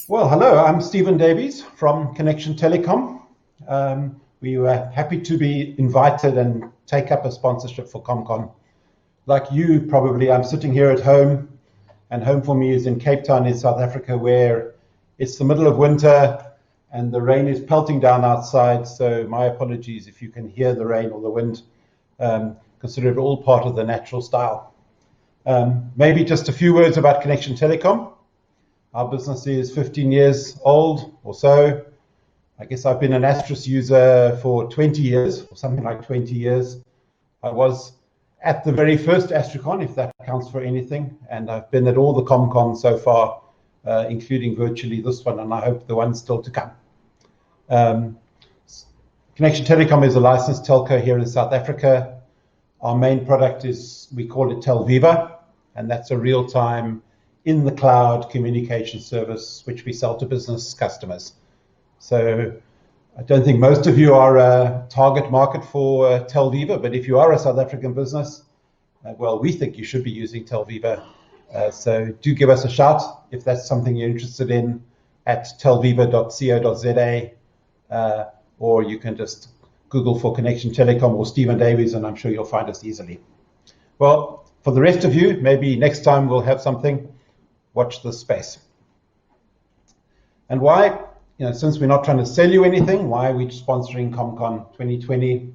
Well, hello, I'm Stephen Davies from Connection Telecom. We were happy to be invited and take up a sponsorship for ComCon. Like you, probably, I'm sitting here at home, and home for me is in Cape Town in South Africa, where it's the middle of winter and the rain is pelting down outside. So my apologies if you can hear the rain or the wind. Consider it all part of the natural style. Maybe just a few words about Connection Telecom. Our business is 15 years old or so. I guess I've been an Asterisk user for 20 years, or something like 20 years. I was at the very first Astricon, if that counts for anything, and I've been at all the ComCon so far, including virtually this one, and I hope the one's still to come. Connection Telecom is a licensed telco here in South Africa. Our main product is, we call it Telviva, and that's a real-time in the cloud communication service, which we sell to business customers. So I don't think most of you are a target market for Telviva, but if you are a South African business, well, we think you should be using Telviva. So do give us a shout if that's something you're interested in at telviva.co.za, or you can just Google for Connection Telecom or Stephen Davies, and I'm sure you'll find us easily. Well, for the rest of you, maybe next time we'll have something. Watch this space. And why? Since we're not trying to sell you anything, why are we sponsoring ComCon 2020?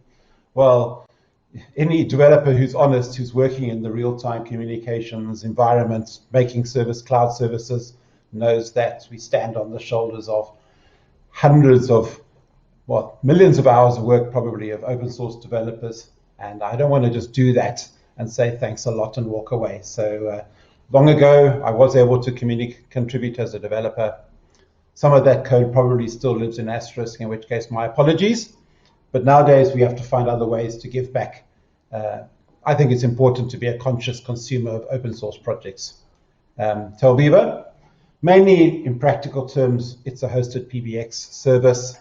Well, any developer who's honest, who's working in the real-time communications environment, making cloud services, knows that we stand on the shoulders of hundreds of, millions of hours of work probably of open source developers. And I don't want to just do that and say thanks a lot and walk away. So long ago, I was able to contribute as a developer. Some of that code probably still lives in Asterisk, in which case my apologies. But nowadays, we have to find other ways to give back. I think it's important to be a conscious consumer of open source projects. Telviva, mainly in practical terms, it's a hosted PBX service,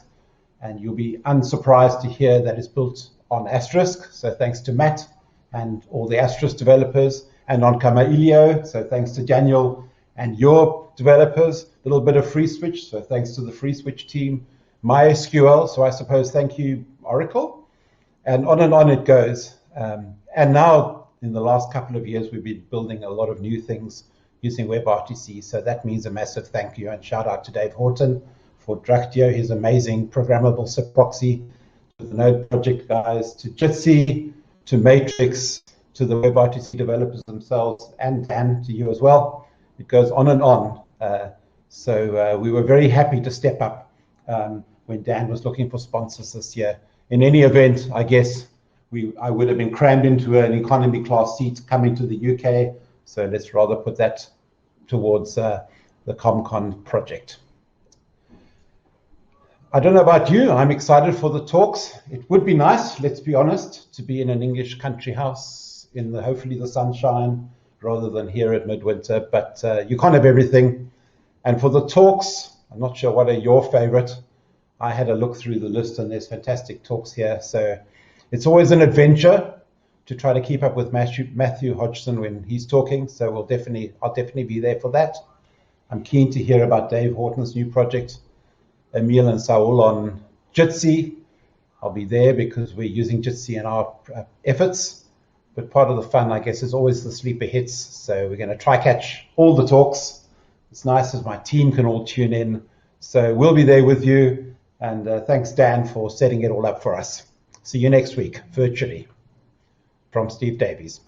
and you'll be unsurprised to hear that it's built on Asterisk. So thanks to Matt and all the Asterisk developers, and on Kamailio, so thanks to Daniel and your developers, a little bit of FreeSwitch, so thanks to the FreeSwitch team, MySQL, so I suppose thank you, Oracle, and on it goes. And now, in the last couple of years, we've been building a lot of new things using WebRTC, so that means a massive thank you, and shout out to Dave Horton for Dructio, his amazing programmable SIP proxy, to the Node project guys, to Jitsi, to Matrix, to the WebRTC developers themselves, and to you as well. It goes on and on. So we were very happy to step up when Dan was looking for sponsors this year. In any event, I guess I would have been crammed into an economy class seat coming to the UK. So let's rather put that towards the ComCon project. I don't know about you, I'm excited for the talks. It would be nice, let's be honest, to be in an English country house in hopefully the sunshine rather than here at midwinter, but you can't have everything. And for the talks, I'm not sure what are your favorite. I had a look through the list and there's fantastic talks here. So it's always an adventure to try to keep up with Matthew Hodgson when he's talking. So I'll definitely be there for that. I'm keen to hear about Dave Horton's new project, Emil and Saul on Jitsi. I'll be there because we're using Jitsi in our efforts. But part of the fun, I guess, is always the sleeper hits. So we're going to try catch all the talks. It's nice as my team can all tune in. So we'll be there with you. And thanks, Dan, for setting it all up for us. See you next week, virtually, from Steve Davies.